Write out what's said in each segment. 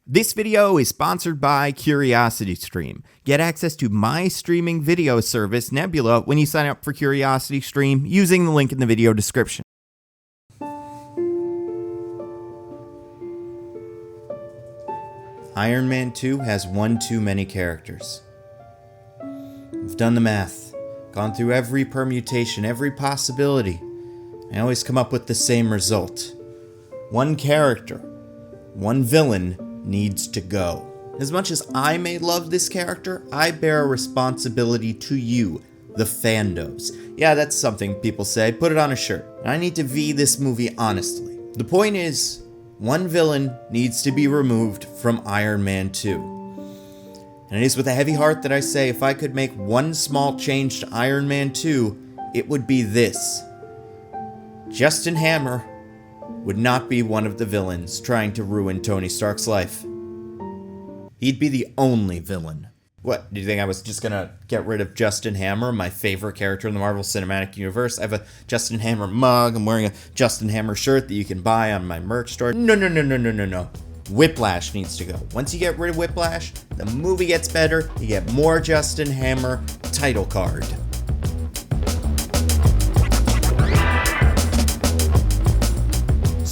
This video is sponsored by CuriosityStream. Get access to my streaming video service, Nebula, when you sign up for CuriosityStream using the link in the video description. Iron Man 2 has one too many characters. I've done the math, gone through every permutation, every possibility. I always come up with the same result. One character, one villain, needs to go. As much as I may love this character, I bear a responsibility to you, the fandos. Yeah, that's something people say, put it on a shirt. I need to V this movie honestly. The point is, one villain needs to be removed from Iron Man 2. And it is with a heavy heart that I say, if I could make one small change to Iron Man 2, it would be this. Justin Hammer would not be one of the villains trying to ruin Tony Stark's life. He'd be the only villain. What, do you think I was just gonna get rid of Justin Hammer, my favorite character in the Marvel Cinematic Universe? I have a Justin Hammer mug, I'm wearing a Justin Hammer shirt that you can buy on my merch store. No. Whiplash needs to go. Once you get rid of Whiplash, the movie gets better, you get more Justin Hammer title card.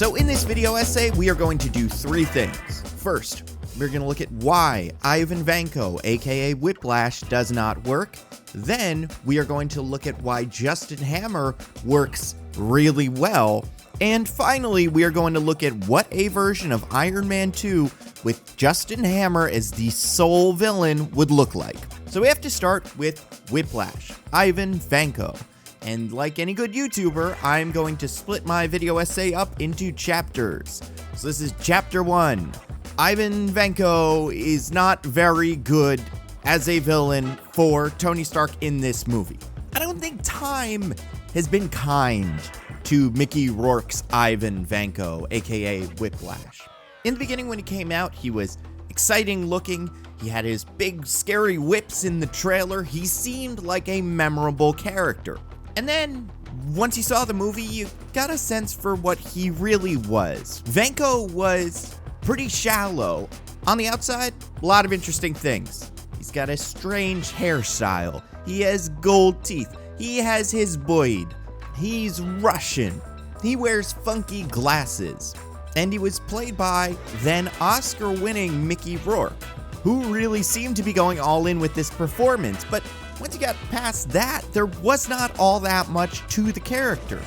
So in this video essay, we are going to do three things. First, we're going to look at why Ivan Vanko, aka Whiplash, does not work. Then, we are going to look at why Justin Hammer works really well. And finally, we are going to look at what a version of Iron Man 2 with Justin Hammer as the sole villain would look like. So we have to start with Whiplash, Ivan Vanko. And like any good YouTuber, I'm going to split my video essay up into chapters. So this is chapter 1. Ivan Vanko is not very good as a villain for Tony Stark in this movie. I don't think time has been kind to Mickey Rourke's Ivan Vanko, aka Whiplash. In the beginning when he came out, he was exciting looking. He had his big scary whips in the trailer. He seemed like a memorable character. And then, once you saw the movie, you got a sense for what he really was. Vanko was pretty shallow. On the outside, a lot of interesting things. He's got a strange hairstyle. He has gold teeth. He has his Boyd. He's Russian. He wears funky glasses. And he was played by then Oscar-winning Mickey Rourke, who really seemed to be going all in with this performance. But once you got past that, there was not all that much to the character.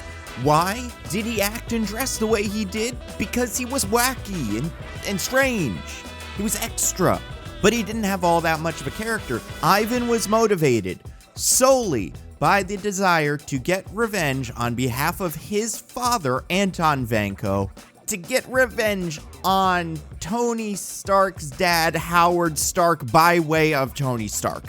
Why did he act and dress the way he did? Because he was wacky and strange. He was extra, but he didn't have all that much of a character. Ivan was motivated solely by the desire to get revenge on behalf of his father, Anton Vanko, to get revenge on Tony Stark's dad, Howard Stark, by way of Tony Stark.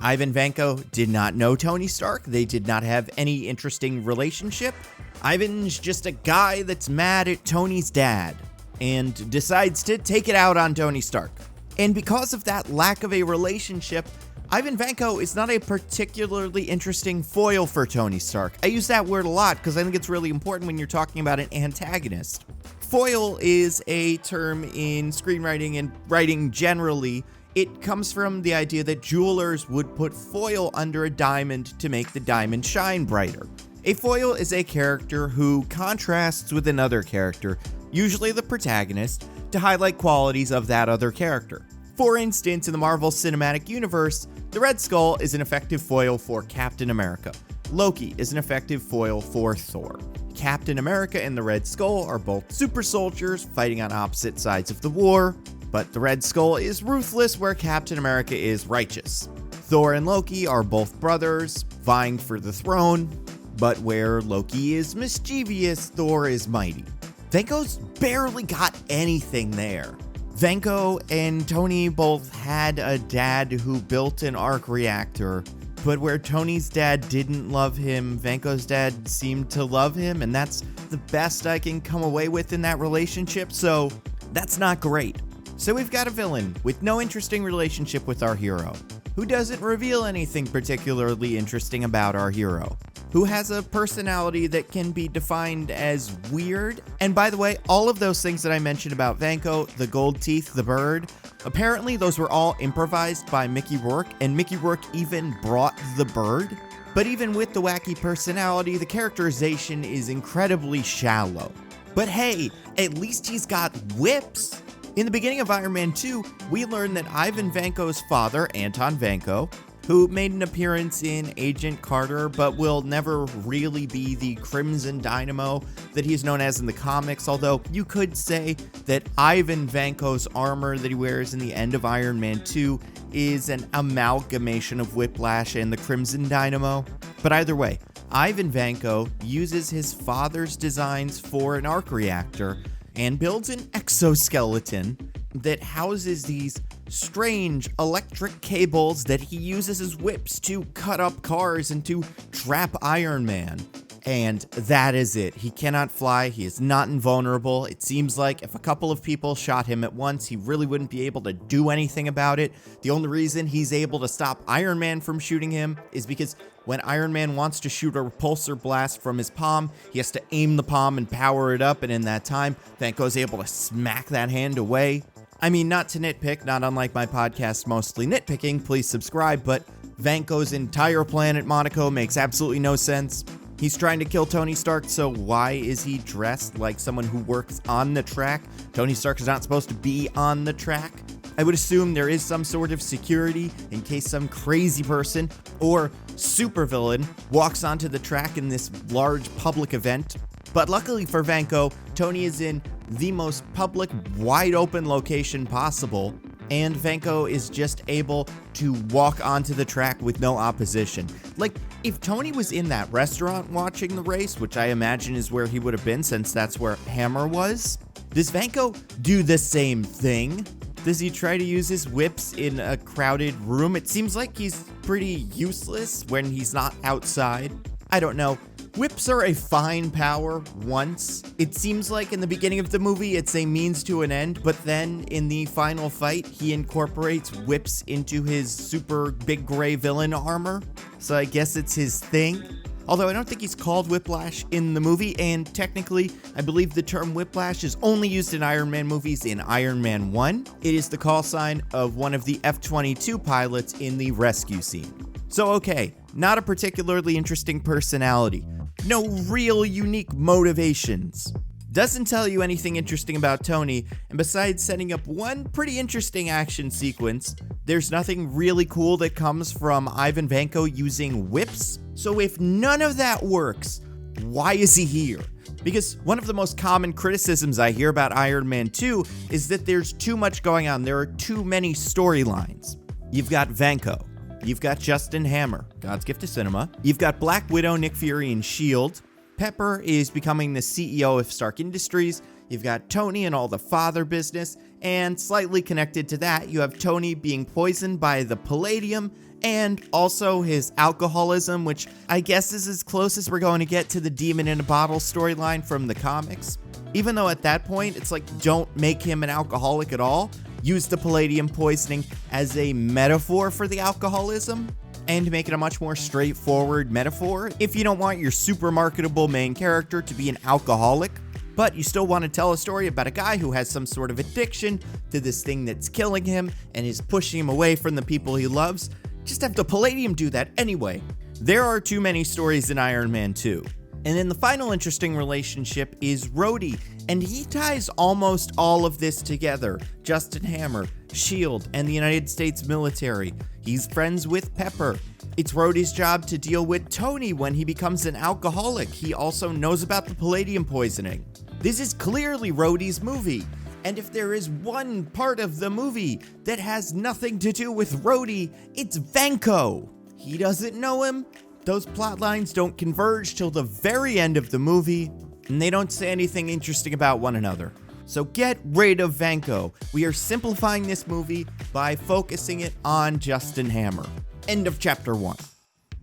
Ivan Vanko did not know Tony Stark. They did not have any interesting relationship. Ivan's just a guy that's mad at Tony's dad and decides to take it out on Tony Stark. And because of that lack of a relationship, Ivan Vanko is not a particularly interesting foil for Tony Stark. I use that word a lot because I think it's really important when you're talking about an antagonist. Foil is a term in screenwriting and writing generally. It comes from the idea that jewelers would put foil under a diamond to make the diamond shine brighter. A foil is a character who contrasts with another character, usually the protagonist, to highlight qualities of that other character. For instance, in the Marvel Cinematic Universe, the Red Skull is an effective foil for Captain America. Loki is an effective foil for Thor. Captain America and the Red Skull are both super soldiers fighting on opposite sides of the war, but the Red Skull is ruthless where Captain America is righteous. Thor and Loki are both brothers, vying for the throne, but where Loki is mischievous, Thor is mighty. Vanko's barely got anything there. Vanko and Tony both had a dad who built an arc reactor, but where Tony's dad didn't love him, Vanko's dad seemed to love him, and that's the best I can come away with in that relationship, so that's not great. So we've got a villain with no interesting relationship with our hero, who doesn't reveal anything particularly interesting about our hero. who has a personality that can be defined as weird. And by the way, all of those things that I mentioned about Vanko, the gold teeth, the bird, apparently those were all improvised by Mickey Rourke, and Mickey Rourke even brought the bird. But even with the wacky personality, the characterization is incredibly shallow. But hey, at least he's got whips. In the beginning of Iron Man 2, we learn that Ivan Vanko's father, Anton Vanko, who made an appearance in Agent Carter but will never really be the Crimson Dynamo that he's known as in the comics, although you could say that Ivan Vanko's armor that he wears in the end of Iron Man 2 is an amalgamation of Whiplash and the Crimson Dynamo. But either way, Ivan Vanko uses his father's designs for an arc reactor and builds an exoskeleton that houses these strange electric cables that he uses as whips to cut up cars and to trap Iron Man. And that is it. He cannot fly. He is not invulnerable. It seems like if a couple of people shot him at once, he really wouldn't be able to do anything about it. The only reason he's able to stop Iron Man from shooting him is because when Iron Man wants to shoot a repulsor blast from his palm, he has to aim the palm and power it up, and in that time, Vanko's able to smack that hand away. I mean, not to nitpick, not unlike my podcast Mostly Nitpicking, please subscribe, but Vanko's entire plan at Monaco makes absolutely no sense. He's trying to kill Tony Stark, so why is he dressed like someone who works on the track? Tony Stark is not supposed to be on the track. I would assume there is some sort of security in case some crazy person or supervillain walks onto the track in this large public event. But luckily for Vanko, Tony is in the most public, wide open location possible, and Vanko is just able to walk onto the track with no opposition. Like, if Tony was in that restaurant watching the race, which I imagine is where he would have been since that's where Hammer was, does Vanko do the same thing? Does he try to use his whips in a crowded room? It seems like he's pretty useless when he's not outside. I don't know. Whips are a fine power once. It seems like in the beginning of the movie, it's a means to an end, but then in the final fight, he incorporates whips into his super big gray villain armor. So I guess it's his thing. Although I don't think he's called Whiplash in the movie, and technically, I believe the term Whiplash is only used in Iron Man movies in Iron Man 1. It is the call sign of one of the F-22 pilots in the rescue scene. So okay, not a particularly interesting personality. No real unique motivations. Doesn't tell you anything interesting about Tony, and besides setting up one pretty interesting action sequence, there's nothing really cool that comes from Ivan Vanko using whips. So if none of that works, why is he here? Because one of the most common criticisms I hear about Iron Man 2 is that there's too much going on. There are too many storylines. You've got Vanko. You've got Justin Hammer, God's gift to cinema. You've got Black Widow, Nick Fury, and S.H.I.E.L.D. Pepper is becoming the CEO of Stark Industries. You've got Tony and all the father business. And slightly connected to that, you have Tony being poisoned by the palladium and also his alcoholism, which I guess is as close as we're going to get to the Demon in a Bottle storyline from the comics. Even though at that point, it's like, don't make him an alcoholic at all. Use the palladium poisoning as a metaphor for the alcoholism and make it a much more straightforward metaphor if you don't want your super marketable main character to be an alcoholic, but you still want to tell a story about a guy who has some sort of addiction to this thing that's killing him and is pushing him away from the people he loves. Just have the palladium do that anyway. There are too many stories in Iron Man 2. And then the final interesting relationship is Rhodey, and he ties almost all of this together. Justin Hammer, S.H.I.E.L.D., and the United States military. He's friends with Pepper. It's Rhodey's job to deal with Tony when he becomes an alcoholic. He also knows about the palladium poisoning. This is clearly Rhodey's movie. And if there is one part of the movie that has nothing to do with Rhodey, it's Vanko. He doesn't know him. Those plot lines don't converge till the very end of the movie, and they don't say anything interesting about one another. So get rid of Vanko. We are simplifying this movie by focusing it on Justin Hammer. End of chapter 1.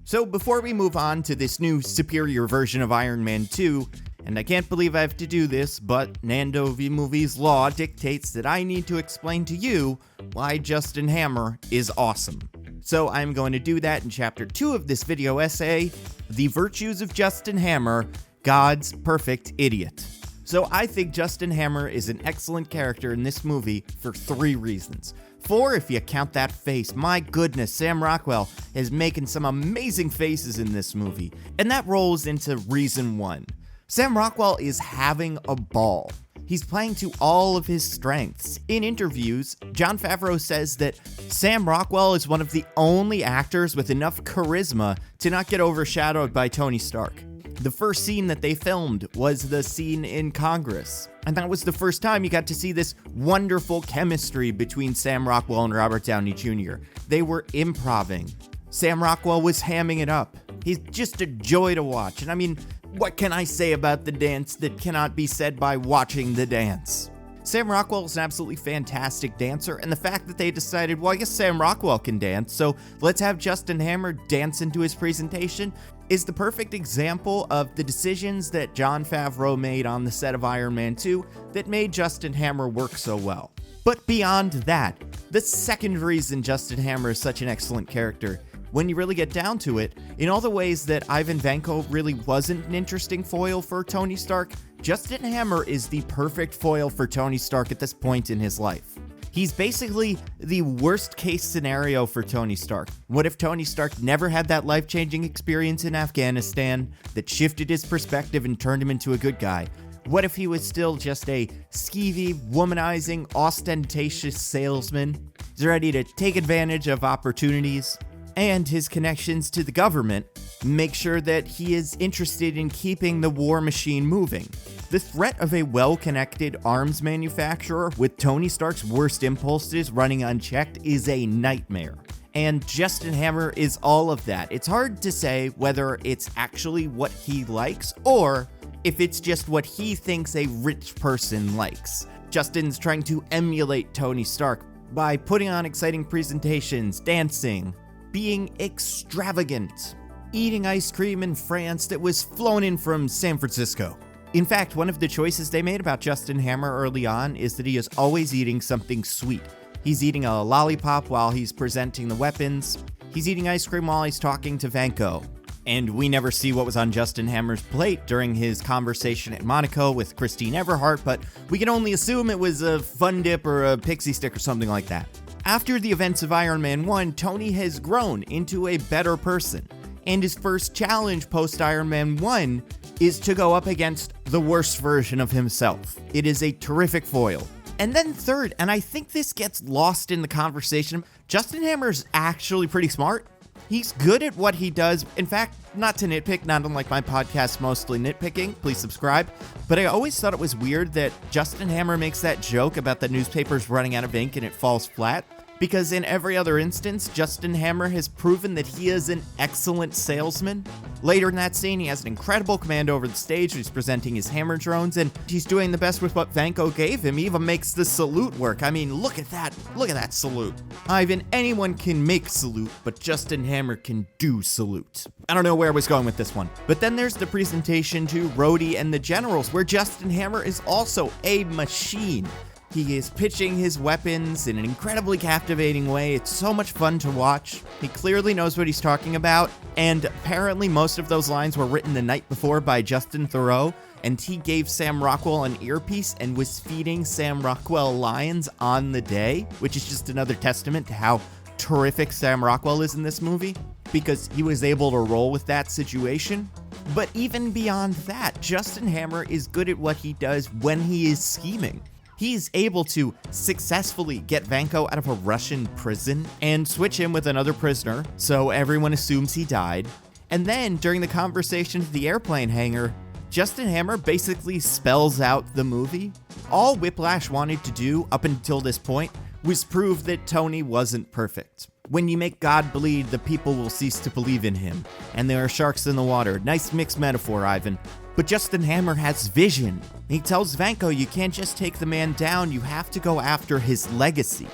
So before we move on to this new superior version of Iron Man 2, and I can't believe I have to do this, but Nando v Movies law dictates that I need to explain to you why Justin Hammer is awesome. So I'm going to do that in chapter 2 of this video essay, The Virtues of Justin Hammer, God's Perfect Idiot. So I think Justin Hammer is an excellent character in this movie for 3 reasons. 4 if you count that face. My goodness, Sam Rockwell is making some amazing faces in this movie. And that rolls into reason 1. Sam Rockwell is having a ball. He's playing to all of his strengths. In interviews, Jon Favreau says that Sam Rockwell is one of the only actors with enough charisma to not get overshadowed by Tony Stark. The first scene that they filmed was the scene in Congress, and that was the first time you got to see this wonderful chemistry between Sam Rockwell and Robert Downey Jr. They were improvising. Sam Rockwell was hamming it up. He's just a joy to watch, and I mean, what can I say about the dance that cannot be said by watching the dance? Sam Rockwell is an absolutely fantastic dancer, and the fact that they decided, well, I guess Sam Rockwell can dance, so let's have Justin Hammer dance into his presentation, is the perfect example of the decisions that Jon Favreau made on the set of Iron Man 2 that made Justin Hammer work so well. But beyond that, the second reason Justin Hammer is such an excellent character, when you really get down to it, in all the ways that Ivan Vanko really wasn't an interesting foil for Tony Stark, Justin Hammer is the perfect foil for Tony Stark at this point in his life. He's basically the worst case scenario for Tony Stark. What if Tony Stark never had that life-changing experience in Afghanistan that shifted his perspective and turned him into a good guy? What if he was still just a skeevy, womanizing, ostentatious salesman? He's ready to take advantage of opportunities, and his connections to the government make sure that he is interested in keeping the war machine moving. The threat of a well-connected arms manufacturer with Tony Stark's worst impulses running unchecked is a nightmare. And Justin Hammer is all of that. It's hard to say whether it's actually what he likes or if it's just what he thinks a rich person likes. Justin's trying to emulate Tony Stark by putting on exciting presentations, dancing, being extravagant, eating ice cream in France that was flown in from San Francisco. In fact, one of the choices they made about Justin Hammer early on is that he is always eating something sweet. He's eating a lollipop while he's presenting the weapons. He's eating ice cream while he's talking to Vanko. And we never see what was on Justin Hammer's plate during his conversation at Monaco with Christine Everhart, but we can only assume it was a Fun Dip or a Pixie Stick or something like that. After the events of Iron Man 1, Tony has grown into a better person. And his first challenge post-Iron Man 1 is to go up against the worst version of himself. It is a terrific foil. And then third, and I think this gets lost in the conversation, Justin Hammer's actually pretty smart. He's good at what he does. In fact, not to nitpick, not unlike my podcast, Mostly Nitpicking, please subscribe. But I always thought it was weird that Justin Hammer makes that joke about the newspapers running out of ink and it falls flat. Because in every other instance, Justin Hammer has proven that he is an excellent salesman. Later in that scene, he has an incredible command over the stage. He's presenting his hammer drones, and he's doing the best with what Vanko gave him. He even makes the salute work. I mean, look at that. Look at that salute. Ivan, anyone can make salute, but Justin Hammer can do salute. I don't know where I was going with this one. But then there's the presentation to Rhodey and the Generals, where Justin Hammer is also a machine. He is pitching his weapons in an incredibly captivating way. It's so much fun to watch. He clearly knows what he's talking about, and apparently most of those lines were written the night before by Justin Theroux, and he gave Sam Rockwell an earpiece and was feeding Sam Rockwell lines on the day, which is just another testament to how terrific Sam Rockwell is in this movie, because he was able to roll with that situation. But even beyond that, Justin Hammer is good at what he does when he is scheming. He's able to successfully get Vanko out of a Russian prison and switch him with another prisoner, so everyone assumes he died. And then, during the conversation to the airplane hangar, Justin Hammer basically spells out the movie. All Whiplash wanted to do up until this point was prove that Tony wasn't perfect. When you make God bleed, the people will cease to believe in him. And there are sharks in the water. Nice mixed metaphor, Ivan. But Justin Hammer has vision. He tells Vanko, you can't just take the man down, you have to go after his legacy.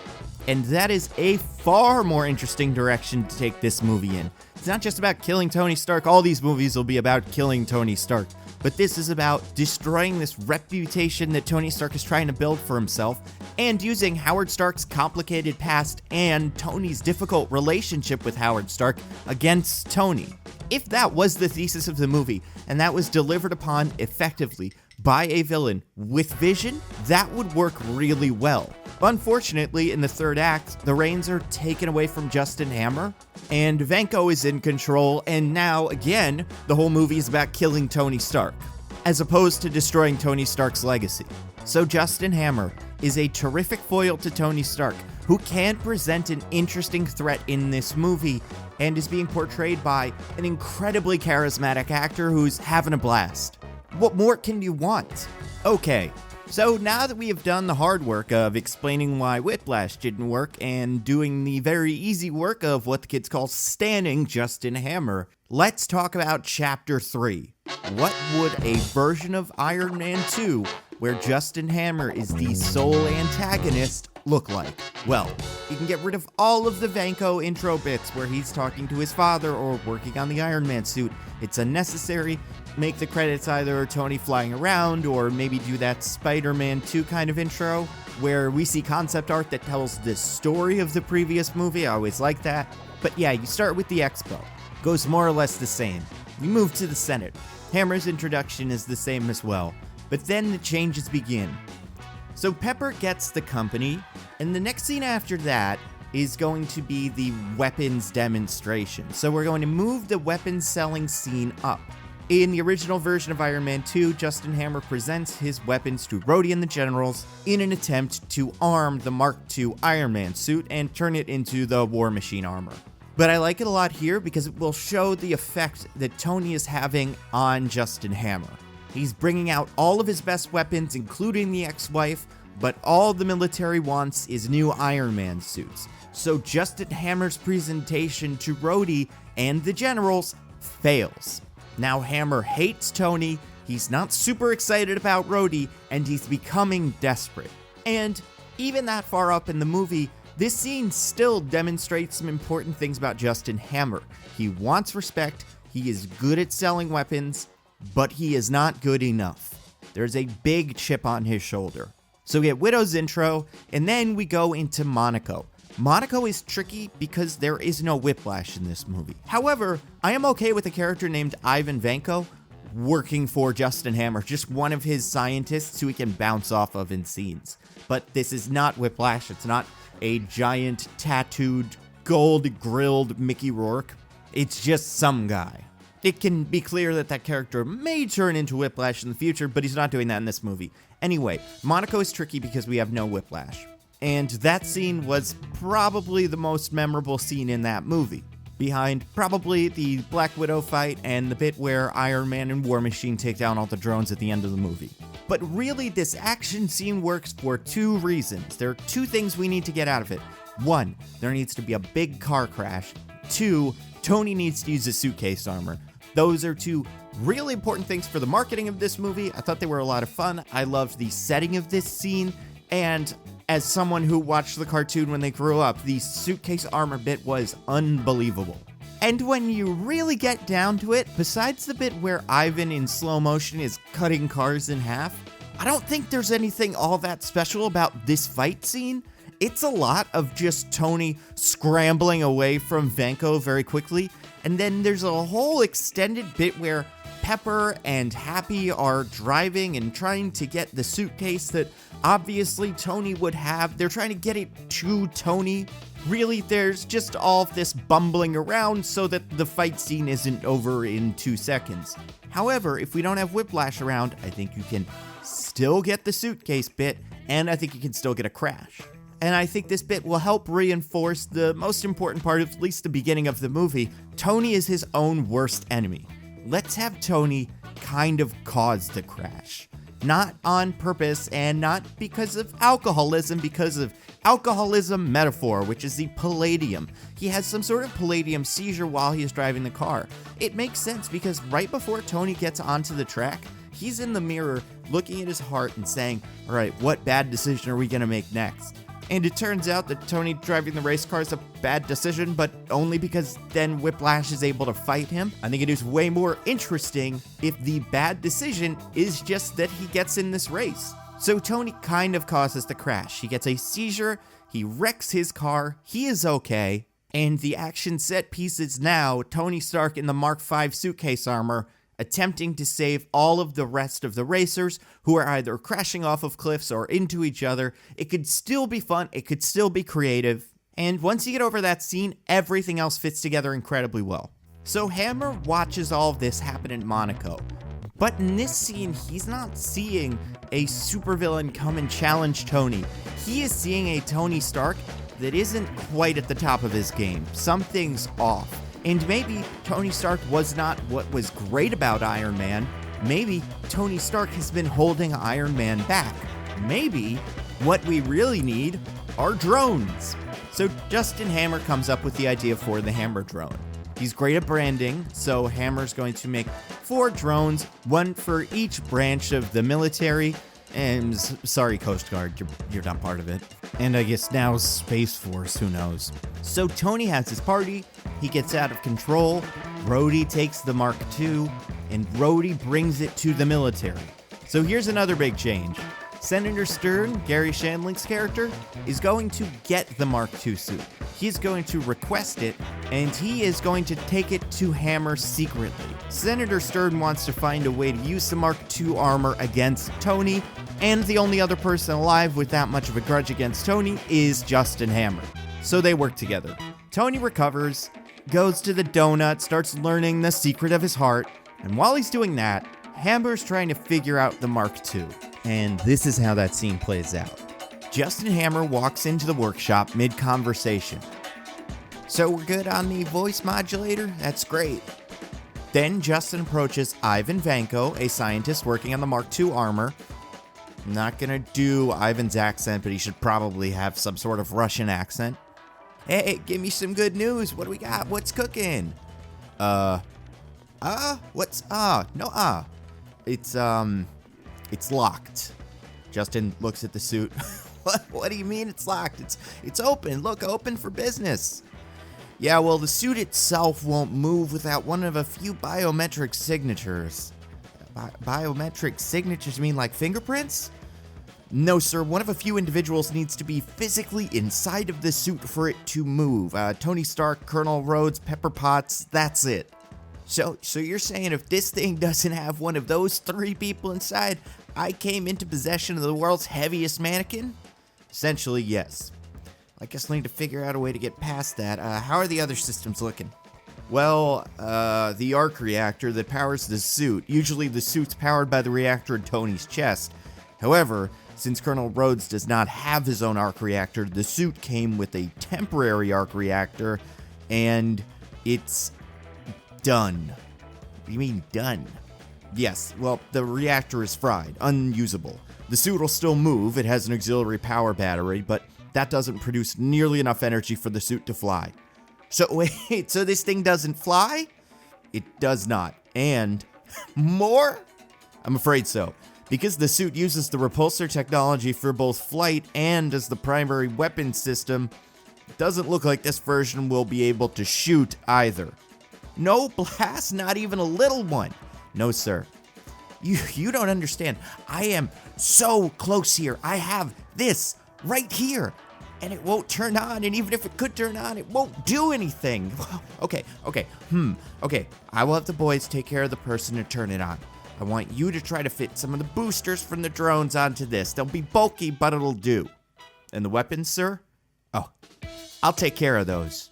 And that is a far more interesting direction to take this movie in. It's not just about killing Tony Stark. All these movies will be about killing Tony Stark. but this is about destroying this reputation that Tony Stark is trying to build for himself, and using Howard Stark's complicated past and Tony's difficult relationship with Howard Stark against Tony. If that was the thesis of the movie, and that was delivered upon effectively by a villain with vision, that would work really well. Unfortunately, in the third act, the reins are taken away from Justin Hammer, and Vanko is in control, and now, again, the whole movie is about killing Tony Stark, as opposed to destroying Tony Stark's legacy. So Justin Hammer is a terrific foil to Tony Stark, who can present an interesting threat in this movie, and is being portrayed by an incredibly charismatic actor who's having a blast. What more can you want? Okay, so now that we have done the hard work of explaining why Whiplash didn't work and doing the very easy work of what the kids call standing Justin Hammer, let's talk about Chapter 3. What would a version of Iron Man 2 where Justin Hammer is the sole antagonist look like? Well, you can get rid of all of the Vanko intro bits where he's talking to his father or working on the Iron Man suit. It's unnecessary. Make the credits either Tony flying around or maybe do that Spider-Man 2 kind of intro where we see concept art that tells the story of the previous movie. I always like that. But yeah, you start with the Expo. Goes more or less the same. You move to the Senate. Hammer's introduction is the same as well. But then the changes begin. So Pepper gets the company, and the next scene after that is going to be the weapons demonstration. So we're going to move the weapons selling scene up. In the original version of Iron Man 2, Justin Hammer presents his weapons to Rhodey and the Generals in an attempt to arm the Mark II Iron Man suit and turn it into the War Machine armor. But I like it a lot here because it will show the effect that Tony is having on Justin Hammer. He's bringing out all of his best weapons, including the ex-wife, but all the military wants is new Iron Man suits. So Justin Hammer's presentation to Rhodey and the Generals fails. Now Hammer hates Tony, he's not super excited about Rhodey, and he's becoming desperate. And even that far up in the movie, this scene still demonstrates some important things about Justin Hammer. He wants respect, he is good at selling weapons, but he is not good enough. There's a big chip on his shoulder. So we get Widow's intro, and then we go into Monaco. Monaco is tricky because there is no Whiplash in this movie. However, I am okay with a character named Ivan Vanko working for Justin Hammer, just one of his scientists who he can bounce off of in scenes. But this is not Whiplash, it's not a giant, tattooed, gold-grilled Mickey Rourke. It's just some guy. It can be clear that that character may turn into Whiplash in the future, but he's not doing that in this movie. Anyway, Monaco is tricky because we have no Whiplash. And that scene was probably the most memorable scene in that movie, behind probably the Black Widow fight and the bit where Iron Man and War Machine take down all the drones at the end of the movie. But really, this action scene works for two reasons. There are two things we need to get out of it. One, there needs to be a big car crash. Two, Tony needs to use his suitcase armor. Those are two really important things for the marketing of this movie. I thought they were a lot of fun. I loved the setting of this scene, and as someone who watched the cartoon when they grew up, the suitcase armor bit was unbelievable. And when you really get down to it, besides the bit where Ivan in slow motion is cutting cars in half, I don't think there's anything all that special about this fight scene. It's a lot of just Tony scrambling away from Vanko very quickly, and then there's a whole extended bit where Pepper and Happy are driving and trying to get the suitcase that obviously Tony would have. They're trying to get it to Tony. Really, there's just all of this bumbling around so that the fight scene isn't over in 2 seconds. However, if we don't have Whiplash around, I think you can still get the suitcase bit, and I think you can still get a crash. And I think this bit will help reinforce the most important part of at least the beginning of the movie. Tony is his own worst enemy. Let's have Tony kind of cause the crash. Not on purpose and not because of alcoholism, because of alcoholism metaphor, which is the palladium. He has some sort of palladium seizure while he is driving the car. It makes sense because right before Tony gets onto the track, he's in the mirror looking at his heart and saying, all right, what bad decision are we going to make next? And it turns out that Tony driving the race car is a bad decision, but only because then Whiplash is able to fight him. I think it is way more interesting if the bad decision is just that he gets in this race. So Tony kind of causes the crash. He gets a seizure, he wrecks his car, he is okay, and the action set piece is now Tony Stark in the Mark V suitcase armor attempting to save all of the rest of the racers who are either crashing off of cliffs or into each other. It could still be fun, it could still be creative, and once you get over that scene, everything else fits together incredibly well. So Hammer watches all of this happen in Monaco, but in this scene, he's not seeing a supervillain come and challenge Tony. He is seeing a Tony Stark that isn't quite at the top of his game. Something's off. And maybe Tony Stark was not what was great about Iron Man. Maybe Tony Stark has been holding Iron Man back. Maybe what we really need are drones. So Justin Hammer comes up with the idea for the Hammer drone. He's great at branding, so Hammer's going to make 4 drones, one for each branch of the military. And sorry, Coast Guard, you're not part of it. And I guess now Space Force, who knows. So Tony has his party, he gets out of control, Rhodey takes the Mark II, and Rhodey brings it to the military. So here's another big change. Senator Stern, Gary Shandling's character, is going to get the Mark II suit. He's going to request it, and he is going to take it to Hammer secretly. Senator Stern wants to find a way to use the Mark II armor against Tony, and the only other person alive with that much of a grudge against Tony is Justin Hammer. So they work together. Tony recovers, goes to the donut, starts learning the secret of his heart, and while he's doing that, Hammer's trying to figure out the Mark II. And this is how that scene plays out. Justin Hammer walks into the workshop mid-conversation. So we're good on the voice modulator? That's great. Then Justin approaches Ivan Vanko, a scientist working on the Mark II armor. I'm not gonna do Ivan's accent, but he should probably have some sort of Russian accent. Hey, give me some good news. What do we got? What's cooking? It's locked. Justin looks at the suit. What do you mean it's locked? It's open. Look, open for business. Yeah, well, the suit itself won't move without one of a few biometric signatures. Biometric signatures mean like fingerprints? No, sir. One of a few individuals needs to be physically inside of the suit for it to move. Tony Stark, Colonel Rhodes, Pepper Potts, that's it. So you're saying if this thing doesn't have one of those 3 people inside, I came into possession of the world's heaviest mannequin? Essentially, yes. I guess I need to figure out a way to get past that. How are the other systems looking? Well, the arc reactor that powers the suit. Usually the suit's powered by the reactor in Tony's chest. However, since Colonel Rhodes does not have his own arc reactor, the suit came with a temporary arc reactor, and it's done. What do you mean, done? Yes, well, the reactor is fried, unusable. The suit will still move, it has an auxiliary power battery, but that doesn't produce nearly enough energy for the suit to fly. So wait, so this thing doesn't fly? It does not. And more? I'm afraid so. Because the suit uses the repulsor technology for both flight and as the primary weapon system, it doesn't look like this version will be able to shoot either. No blast, not even a little one. No, sir. You don't understand. I am so close here. I have this right here. And it won't turn on, and even if it could turn on, it won't do anything. Okay. I will have the boys take care of the person to turn it on. I want you to try to fit some of the boosters from the drones onto this. They'll be bulky, but it'll do. And the weapons, sir? Oh, I'll take care of those.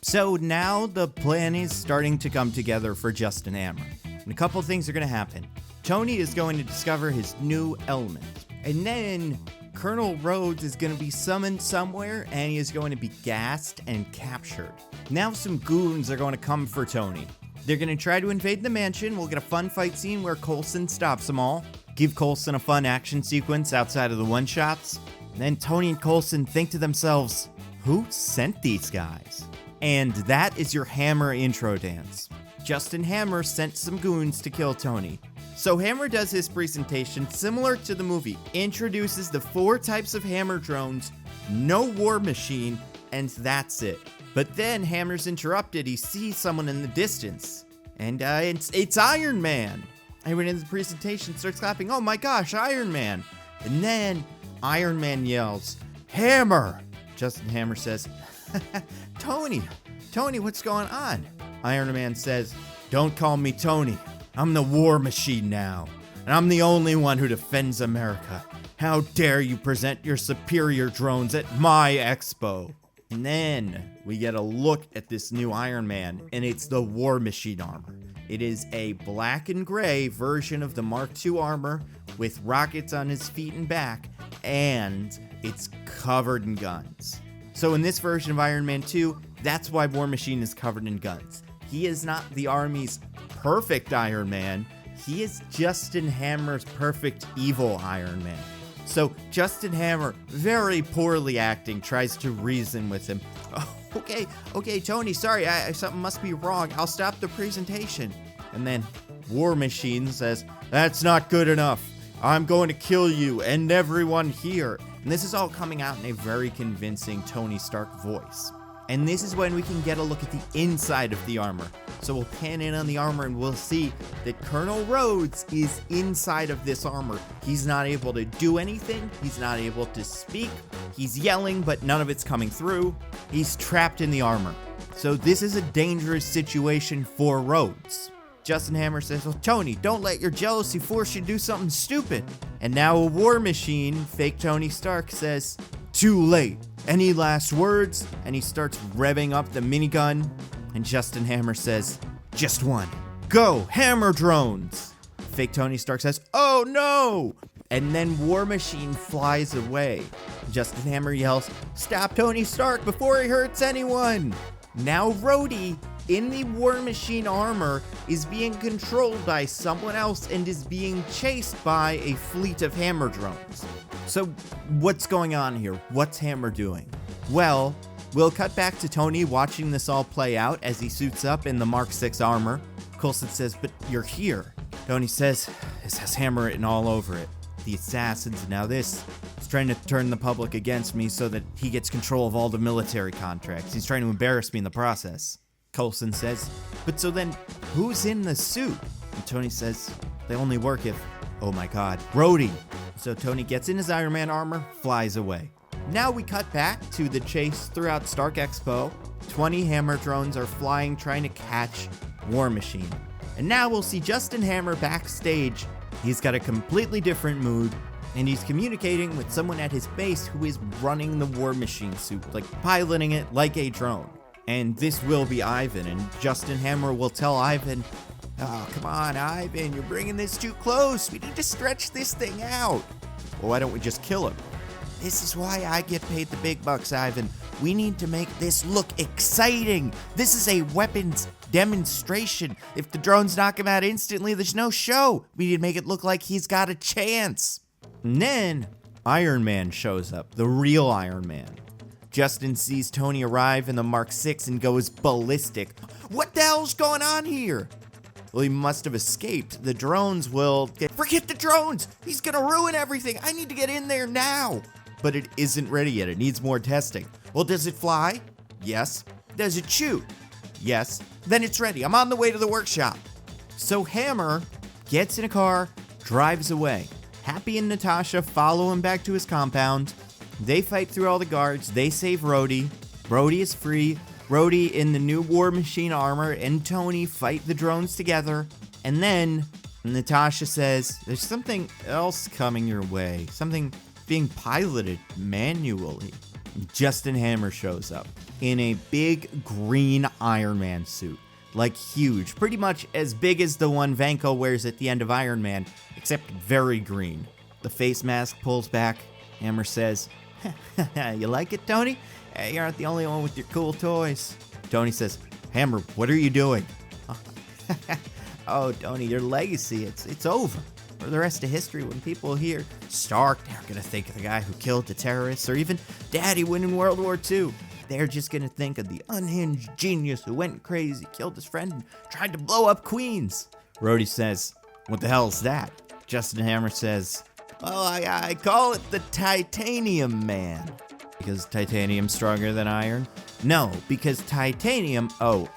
So now the plan is starting to come together for Justin Hammer. And a couple things are going to happen. Tony is going to discover his new element. And then Colonel Rhodes is going to be summoned somewhere, and he is going to be gassed and captured. Now some goons are going to come for Tony. They're going to try to invade the mansion. We'll get a fun fight scene where Coulson stops them all. Give Coulson a fun action sequence outside of the one-shots. Then Tony and Coulson think to themselves, who sent these guys? And that is your Hammer intro dance. Justin Hammer sent some goons to kill Tony. So Hammer does his presentation similar to the movie, introduces the 4 types of Hammer drones, no war machine, and that's it. But then Hammer's interrupted. He sees someone in the distance, and it's Iron Man. Everyone in the presentation starts clapping. Oh my gosh, Iron Man. And then Iron Man yells, Hammer! Justin Hammer says, Tony, what's going on? Iron Man says, don't call me Tony. I'm the war machine now, and I'm the only one who defends America. How dare you present your superior drones at my expo? And then we get a look at this new Iron Man, and it's the War Machine armor. It is a black and gray version of the Mark II armor with rockets on his feet and back, and it's covered in guns. So in this version of Iron Man 2, that's why War Machine is covered in guns. He is not the Army's perfect Iron Man. He is Justin Hammer's perfect evil Iron Man. So Justin Hammer, very poorly acting, tries to reason with him. Oh, okay, Tony, sorry, something must be wrong. I'll stop the presentation. And then War Machine says, that's not good enough. I'm going to kill you and everyone here. And this is all coming out in a very convincing Tony Stark voice. And this is when we can get a look at the inside of the armor. So we'll pan in on the armor and we'll see that Colonel Rhodes is inside of this armor. He's not able to do anything. He's not able to speak. He's yelling, but none of it's coming through. He's trapped in the armor. So this is a dangerous situation for Rhodes. Justin Hammer says, well, Tony, don't let your jealousy force you to do something stupid. And now a War Machine, fake Tony Stark, says, too late. Any last words? And he starts revving up the minigun. And Justin Hammer says, just one. Go, hammer drones. Fake Tony Stark says, oh no. And then War Machine flies away. Justin Hammer yells, stop Tony Stark before he hurts anyone. Now Rhodey, in the War Machine armor, is being controlled by someone else and is being chased by a fleet of hammer drones. So what's going on here? What's Hammer doing? Well, we'll cut back to Tony watching this all play out as he suits up in the Mark 6 armor. Coulson says, but you're here. Tony says, this has Hammer written all over it. The assassins, now this is trying to turn the public against me so that he gets control of all the military contracts. He's trying to embarrass me in the process. Coulson says, but so then who's in the suit? And Tony says, they only work if, oh my god, Rhodey. So Tony gets in his Iron Man armor, flies away. Now we cut back to the chase throughout Stark Expo. 20 hammer drones are flying, trying to catch War Machine. And now we'll see Justin Hammer backstage. He's got a completely different mood, and he's communicating with someone at his base who is running the War Machine suit, like piloting it like a drone. And this will be Ivan, and Justin Hammer will tell Ivan, oh, come on, Ivan, you're bringing this too close. We need to stretch this thing out. Well, why don't we just kill him? This is why I get paid the big bucks, Ivan. We need to make this look exciting. This is a weapons demonstration. If the drones knock him out instantly, there's no show. We need to make it look like he's got a chance. And then Iron Man shows up, the real Iron Man. Justin sees Tony arrive in the Mark 6 and goes ballistic. What the hell's going on here? Well, he must have escaped. The drones will forget the drones! He's gonna ruin everything! I need to get in there now! But it isn't ready yet. It needs more testing. Well, does it fly? Yes. Does it shoot? Yes. Then it's ready. I'm on the way to the workshop. So Hammer gets in a car, drives away. Happy and Natasha follow him back to his compound. They fight through all the guards. They save Rhodey. Rhodey is free. Rhodey in the new War Machine armor and Tony fight the drones together. And then Natasha says, there's something else coming your way. Something being piloted manually. Justin Hammer shows up in a big green Iron Man suit. Like huge. Pretty much as big as the one Vanko wears at the end of Iron Man, except very green. The face mask pulls back. Hammer says, you like it, Tony? You aren't the only one with your cool toys. Tony says, Hammer, what are you doing? Oh, Tony, your legacy, it's over. For the rest of history, when people hear Stark, they're going to think of the guy who killed the terrorists, or even Daddy winning World War II. They're just going to think of the unhinged genius who went crazy, killed his friend, and tried to blow up Queens. Rhodey says, what the hell is that? Justin Hammer says, well, I call it the Titanium Man. Because titanium's stronger than iron? No, because titanium... You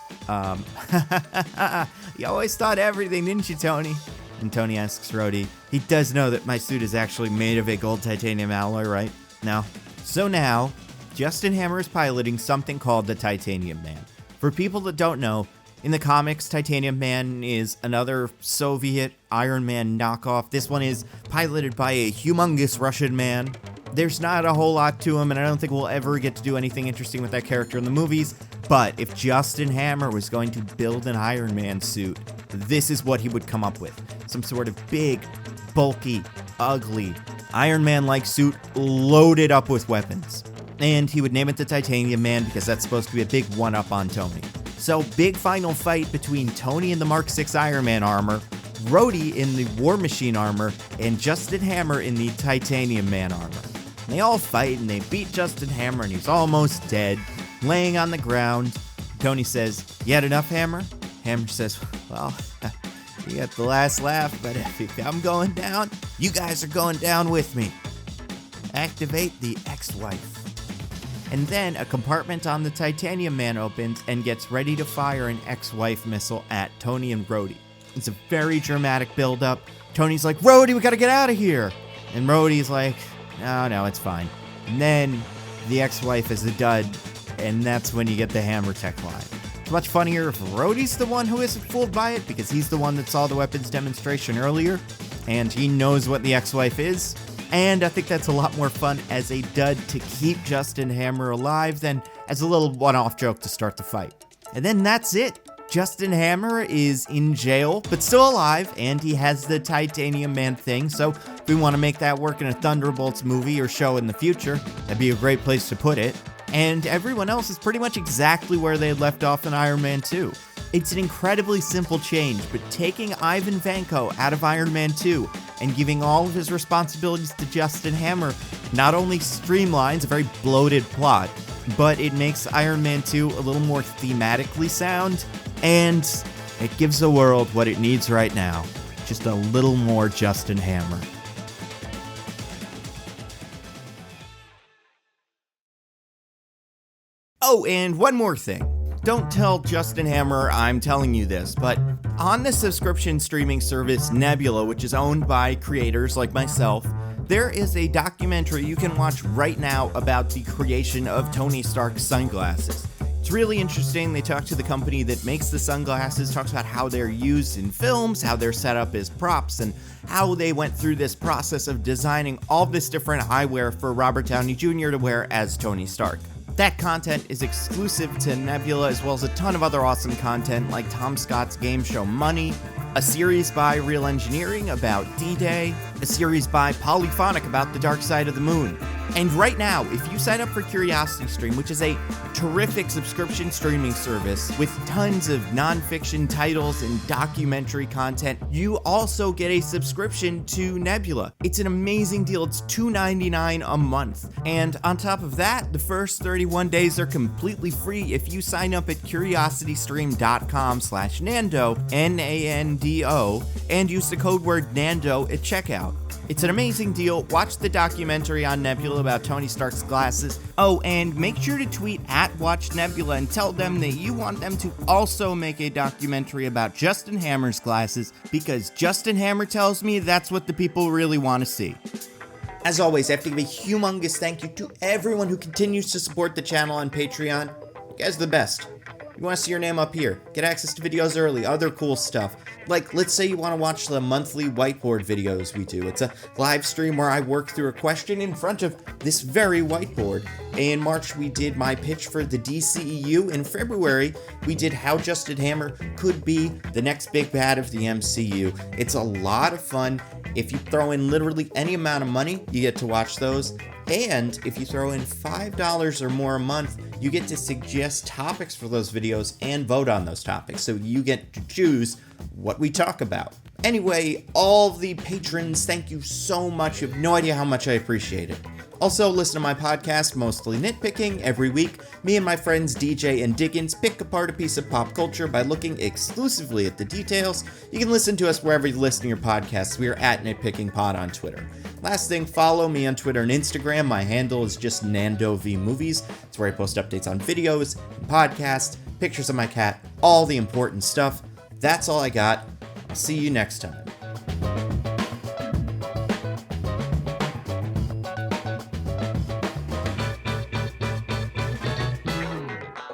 always thought everything, didn't you, Tony? And Tony asks Rhodey, he does know that my suit is actually made of a gold titanium alloy, right? No. So now, Justin Hammer is piloting something called the Titanium Man. For people that don't know, in the comics, Titanium Man is another Soviet Iron Man knockoff. This one is piloted by a humongous Russian man. There's not a whole lot to him, and I don't think we'll ever get to do anything interesting with that character in the movies. But if Justin Hammer was going to build an Iron Man suit, this is what he would come up with. Some sort of big, bulky, ugly, Iron Man-like suit loaded up with weapons. And he would name it the Titanium Man because that's supposed to be a big one-up on Tony. So, big final fight between Tony in the Mark VI Iron Man armor, Rhodey in the War Machine armor, and Justin Hammer in the Titanium Man armor. And they all fight and they beat Justin Hammer and he's almost dead, laying on the ground. Tony says, "You had enough, Hammer?" Hammer says, "Well, you got the last laugh, but if I'm going down, you guys are going down with me. Activate the ex-wife." And then a compartment on the Titanium Man opens and gets ready to fire an ex-wife missile at Tony and Rhodey. It's a very dramatic build-up. Tony's like, "Rhodey, we gotta get out of here." And Rhodey's like, no, it's fine. And then the ex-wife is a dud, and that's when you get the Hammer Tech line. It's much funnier if Rhodey's the one who isn't fooled by it, because he's the one that saw the weapons demonstration earlier, and he knows what the ex-wife is. And I think that's a lot more fun as a dud to keep Justin Hammer alive than as a little one-off joke to start the fight. And then that's it. Justin Hammer is in jail, but still alive, and he has the Titanium Man thing, so if we want to make that work in a Thunderbolts movie or show in the future, that'd be a great place to put it. And everyone else is pretty much exactly where they left off in Iron Man 2. It's an incredibly simple change, but taking Ivan Vanko out of Iron Man 2 and giving all of his responsibilities to Justin Hammer not only streamlines a very bloated plot, but it makes Iron Man 2 a little more thematically sound, and it gives the world what it needs right now. Just a little more Justin Hammer. Oh, and one more thing. Don't tell Justin Hammer I'm telling you this, but on the subscription streaming service Nebula, which is owned by creators like myself, there is a documentary you can watch right now about the creation of Tony Stark's sunglasses. It's really interesting. They talk to the company that makes the sunglasses, talks about how they're used in films, how they're set up as props, and how they went through this process of designing all this different eyewear for Robert Downey Jr. to wear as Tony Stark. That content is exclusive to Nebula, as well as a ton of other awesome content like Tom Scott's game show Money, a series by Real Engineering about D-Day, a series by Polyphonic about the dark side of the moon. And right now, if you sign up for CuriosityStream, which is a terrific subscription streaming service with tons of nonfiction titles and documentary content, you also get a subscription to Nebula. It's an amazing deal. It's $2.99 a month. And on top of that, the first 31 days are completely free if you sign up at curiositystream.com/Nando, Nando, and use the code word Nando at checkout. It's an amazing deal. Watch the documentary on Nebula about Tony Stark's glasses. Oh, and make sure to tweet at WatchNebula and tell them that you want them to also make a documentary about Justin Hammer's glasses, because Justin Hammer tells me that's what the people really want to see. As always, I have to give a humongous thank you to everyone who continues to support the channel on Patreon. You guys are the best. You want to see your name up here, get access to videos early, other cool stuff. Like, let's say you want to watch the monthly whiteboard videos we do. It's a live stream where I work through a question in front of this very whiteboard. In March, we did my pitch for the DCEU. In February, we did how Justin Hammer could be the next big bad of the MCU. It's a lot of fun. If you throw in literally any amount of money, you get to watch those. And if you throw in $5 or more a month, you get to suggest topics for those videos and vote on those topics. So you get to choose what we talk about. Anyway, all the patrons, thank you so much. You have no idea how much I appreciate it. Also, listen to my podcast, Mostly Nitpicking. Every week, me and my friends DJ and Diggins pick apart a piece of pop culture by looking exclusively at the details. You can listen to us wherever you listen to your podcasts. We are at NitpickingPod on Twitter. Last thing, follow me on Twitter and Instagram. My handle is just Nando V Movies. It's where I post updates on videos, and podcasts, pictures of my cat, all the important stuff. That's all I got. I'll see you next time.